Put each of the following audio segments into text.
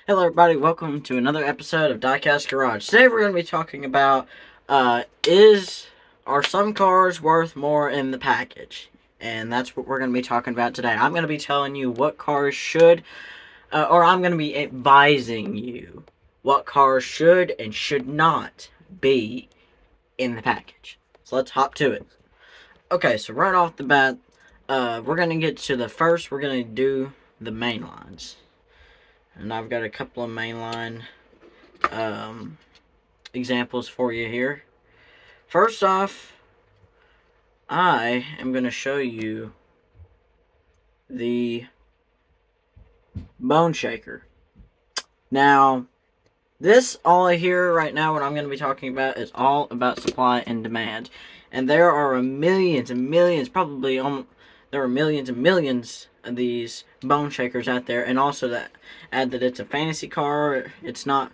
Hello everybody, welcome to another episode of Diecast Garage. Today we're going to be talking about, are some cars worth more in the package? And that's what we're going to be talking about today. I'm going to be telling you what cars should, or I'm going to be advising you what cars should and should not be in the package. So let's hop to it. Okay, so right off the bat, we're going to get to the first, we're going to do the main lines. And I've got a couple of mainline examples for you here. First off, I am going to show you the Bone Shaker. Now, this all here right now, what I'm going to be talking about is all about supply and demand. And there are millions and millions, probably there are millions and millions of these Bone Shakers out there. And also that add that it's a fantasy car. It's not,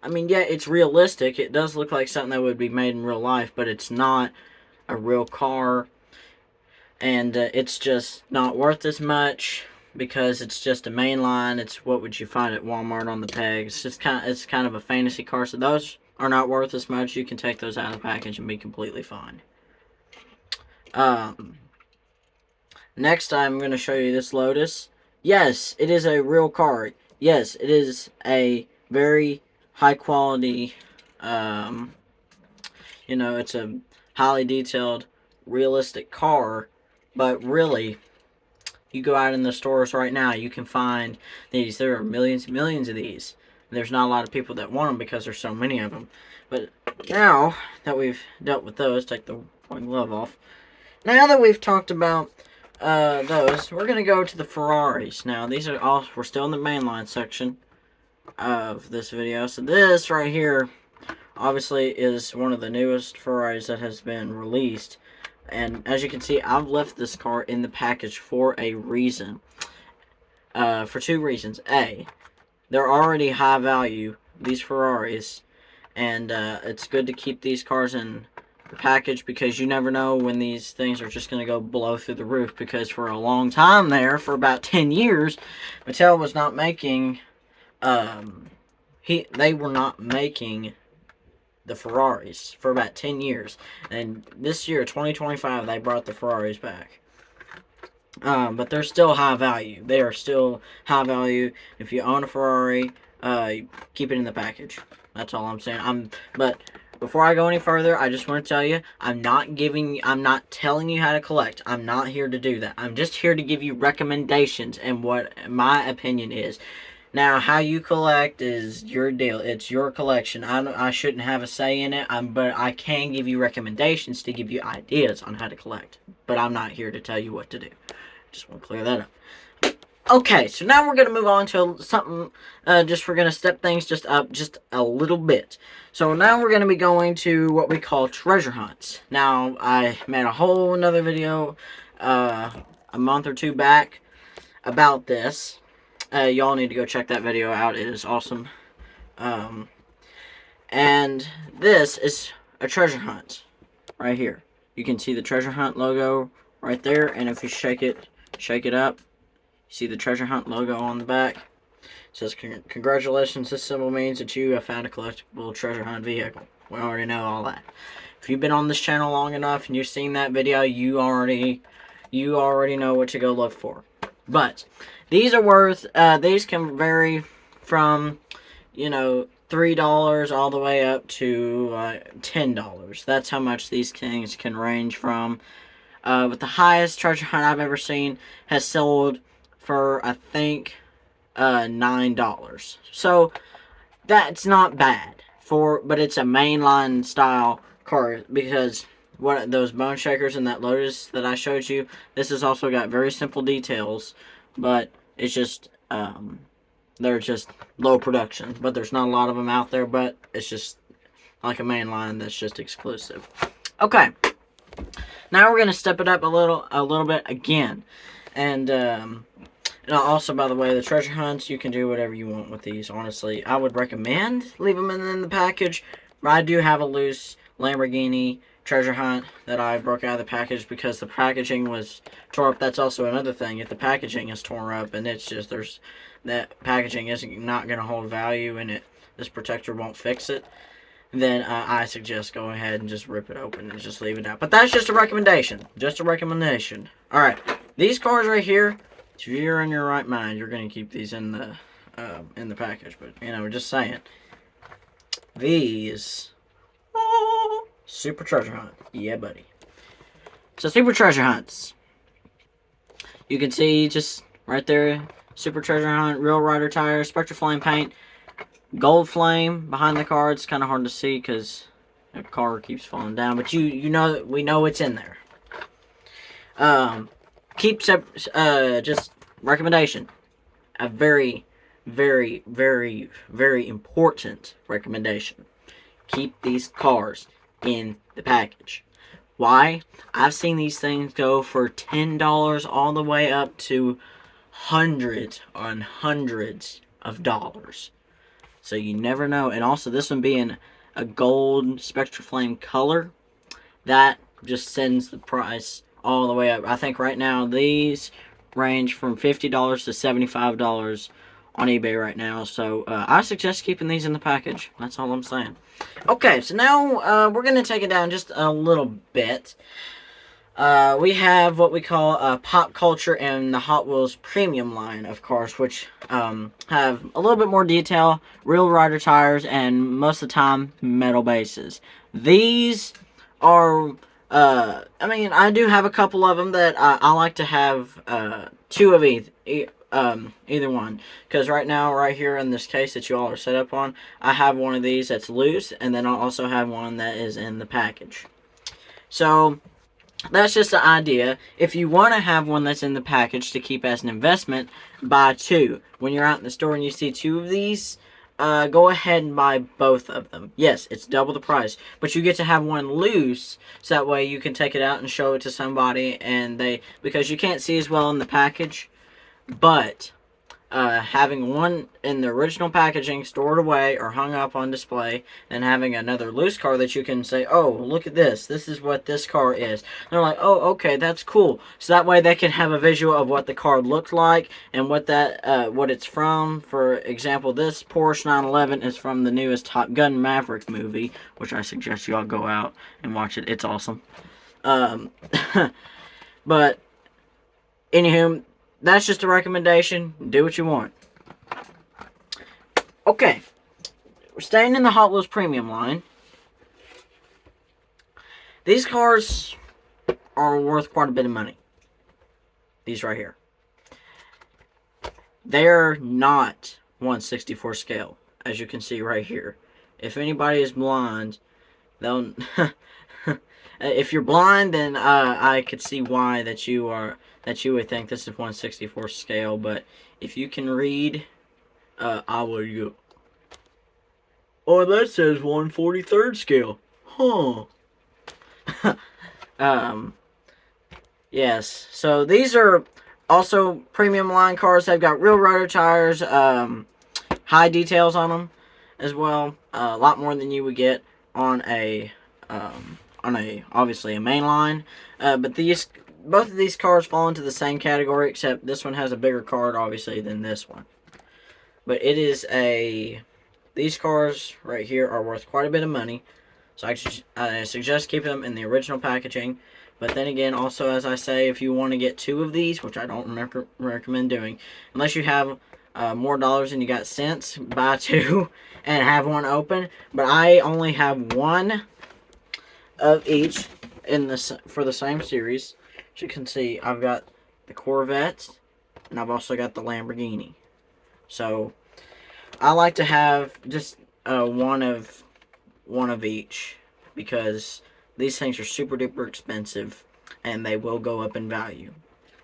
I mean, yeah, it's realistic. It does look like something that would be made in real life, but it's not a real car. And it's just not worth as much because it's just a mainline. It's what would you find at Walmart on the pegs. It's kind of a fantasy car, so those are not worth as much. You can take those out of the package and be completely fine. Next, I'm going to show you this Lotus. Yes, it is a real car. Yes, it is a very high quality, it's a highly detailed, realistic car. But really, you go out in the stores right now, you can find these. There are millions and millions of these. There's not a lot of people that want them because there's so many of them. But now that we've dealt with those, take the white glove off. Now that we've talked about those, we're going to go to the Ferraris. Now, these are all, we're still in the mainline section of this video. So this right here, obviously, is one of the newest Ferraris that has been released. And as you can see, I've left this car in the package for a reason. For two reasons. A, they're already high value, these Ferraris. And it's good to keep these cars in the package because you never know when these things are just going to go blow through the roof. Because for a long time there, for about 10 years, Mattel was not making... they were not making the Ferraris for about 10 years. And this year, 2025, they brought the Ferraris back. But they're still high value. They are still high value. If you own a Ferrari, keep it in the package. That's all I'm saying. But before I go any further, I just want to tell you, I'm not telling you how to collect. I'm not here to do that. I'm just here to give you recommendations and what my opinion is. Now, how you collect is your deal. It's your collection. I shouldn't have a say in it, but I can give you recommendations to give you ideas on how to collect. But I'm not here to tell you what to do. Just want to clear that up. Okay, so now we're going to move on to something, we're going to step things just up just a little bit. So now we're going to be going to what we call treasure hunts. Now, I made a whole another video a month or two back about this. Y'all need to go check that video out. It is awesome. And this is a treasure hunt right here. You can see the treasure hunt logo right there. And if you shake it up, you see the treasure hunt logo on the back. It says, congratulations, this symbol means that you have found a collectible treasure hunt vehicle. We already know all that. If you've been on this channel long enough and you've seen that video, you already know what to go look for. But these are worth, these can vary from, $3 all the way up to $10. That's how much these things can range from. But the highest treasure hunt I've ever seen has sold for, I think, $9. So that's not bad but it's a mainline style car because what those Bone Shakers and that Lotus that I showed you, this has also got very simple details, but it's just they're just low production. But there's not a lot of them out there, but it's just like a mainline that's just exclusive. Okay, now we're gonna step it up a little bit again, and also, by the way, the treasure hunts, you can do whatever you want with these. Honestly, I would recommend leave them in the package. But I do have a loose Lamborghini treasure hunt that I broke out of the package because the packaging was tore up. That's also another thing. If the packaging is torn up and it's just that packaging is not going to hold value and this protector won't fix it, then I suggest go ahead and just rip it open and just leave it out. But that's just a recommendation. Just a recommendation. Alright, these cards right here, if you're in your right mind, you're going to keep these in the package. But, just saying. These, Super Treasure Hunt. Yeah, buddy. So, Super Treasure Hunts. You can see just right there, Super Treasure Hunt, Real Rider tires, Spectra Flame paint, Gold Flame behind the card. It's kind of hard to see because the card keeps falling down, but we know it's in there. Just recommendation. A very, very, very, very important recommendation. Keep these cards in the package. Why? I've seen these things go for $10 all the way up to hundreds on hundreds of dollars. So you never know. And also this one being a gold Spectra Flame color, that just sends the price all the way up. I think right now these range from $50 to $75 on eBay right now. So I suggest keeping these in the package. That's all I'm saying. Okay, so now we're going to take it down just a little bit. We have what we call Pop Culture and the Hot Wheels Premium line of cars, which have a little bit more detail, Real Rider tires, and most of the time, metal bases. These are, I do have a couple of them that I like to have two of either one. Because right now, right here in this case that you all are set up on, I have one of these that's loose, and then I also have one that is in the package. So that's just the idea. If you want to have one that's in the package to keep as an investment, buy two. When you're out in the store and you see two of these, go ahead and buy both of them. Yes, it's double the price, but you get to have one loose, so that way you can take it out and show it to somebody, and because you can't see as well in the package, but having one in the original packaging stored away or hung up on display, and having another loose car that you can say, oh, look at this. This is what this car is. And they're like, oh, okay, that's cool. So that way they can have a visual of what the car looks like and what it's from. For example, this Porsche 911 is from the newest Top Gun Maverick movie, which I suggest you all go out and watch it. It's awesome. But, anywho, that's just a recommendation. Do what you want. Okay. We're staying in the Hot Wheels Premium line. These cars are worth quite a bit of money. These right here. They're not 1/64 scale, as you can see right here. If anybody is blind, they'll... if you're blind, then I could see why that you would think this is 1/64 scale, but if you can read, I will go. Oh, that says 1/43 scale. Huh. Yes. So these are also premium line cars. They've got Real Rider tires, high details on them as well. A lot more than you would get on obviously a main line. But both of these cars fall into the same category, except this one has a bigger card, obviously, than this one. But it is these cars right here are worth quite a bit of money. So I suggest keeping them in the original packaging. But then again, also, as I say, if you want to get two of these, which I don't recommend doing, unless you have more dollars than you got cents, buy two and have one open. But I only have one of each for the same series. As you can see, I've got the Corvette, and I've also got the Lamborghini. So I like to have just one of each, because these things are super duper expensive, and they will go up in value.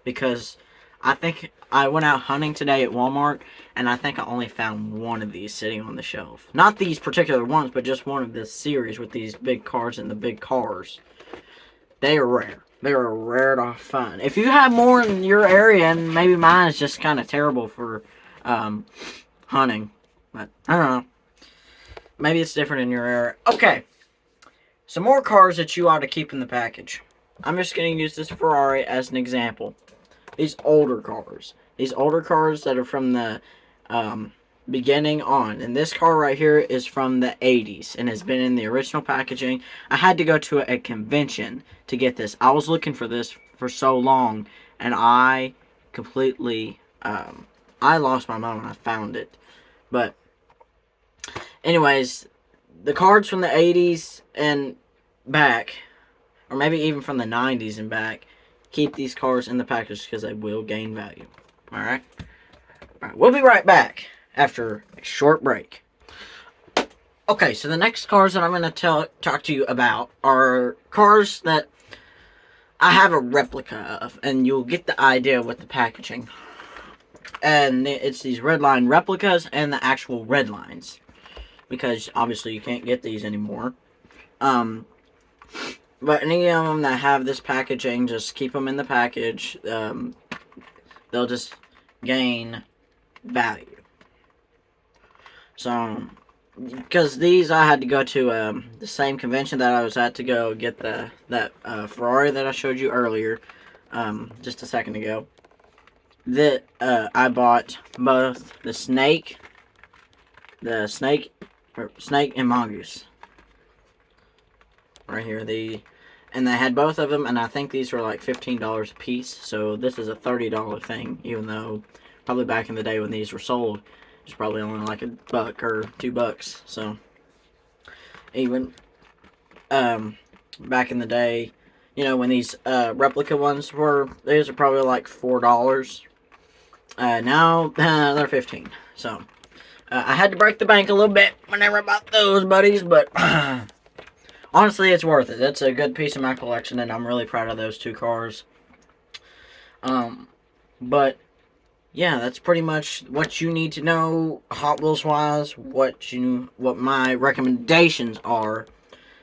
Because I think I went out hunting today at Walmart, and I think I only found one of these sitting on the shelf. Not these particular ones, but just one of this series with these big cars and the big cars. They are rare. They are rare to find. If you have more in your area, and maybe mine is just kind of terrible for hunting. But, I don't know. Maybe it's different in your area. Okay. Some more cars that you ought to keep in the package. I'm just going to use this Ferrari as an example. These older cars. These older cars that are from the beginning on. And this car right here is from the 80s and has been in the original packaging. I had to go to a convention to get this. I was looking for this for so long, and I completely, I lost my mind when I found it. But, anyways, the cards from the 80s and back, or maybe even from the 90s and back, keep these cards in the package because they will gain value. Alright? Alright, we'll be right back after a short break. Okay, so the next cars that I'm going to talk to you about are cars that I have a replica of, and you'll get the idea with the packaging. And it's these Redline replicas and the actual Redlines, because obviously you can't get these anymore. But any of them that have this packaging, just keep them in the package. They'll just gain value. So, because these, I had to go to the same convention that I was at to go get that Ferrari that I showed you earlier, just a second ago. That I bought both the Snake and Mongoose. Right here, and they had both of them, and I think these were like $15 a piece. So this is a $30 thing, even though probably back in the day when these were sold, it's probably only like $1 or $2. So even back in the day, you know, when these replica ones were, these are probably like $4. Now they're 15. So I had to break the bank a little bit whenever I bought those, buddies, but honestly, it's worth it. That's a good piece of my collection, and I'm really proud of those two cars. But yeah, that's pretty much what you need to know Hot Wheels wise. What my recommendations are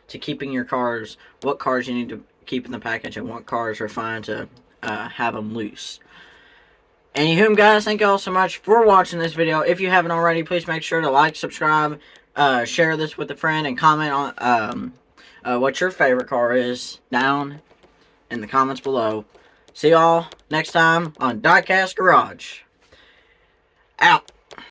to keeping your cars. What cars you need to keep in the package, and what cars are fine to have them loose. Anywho, guys, thank you all so much for watching this video. If you haven't already, please make sure to like, subscribe, share this with a friend, and comment on what your favorite car is down in the comments below. See y'all next time on Diecast Garage. Out.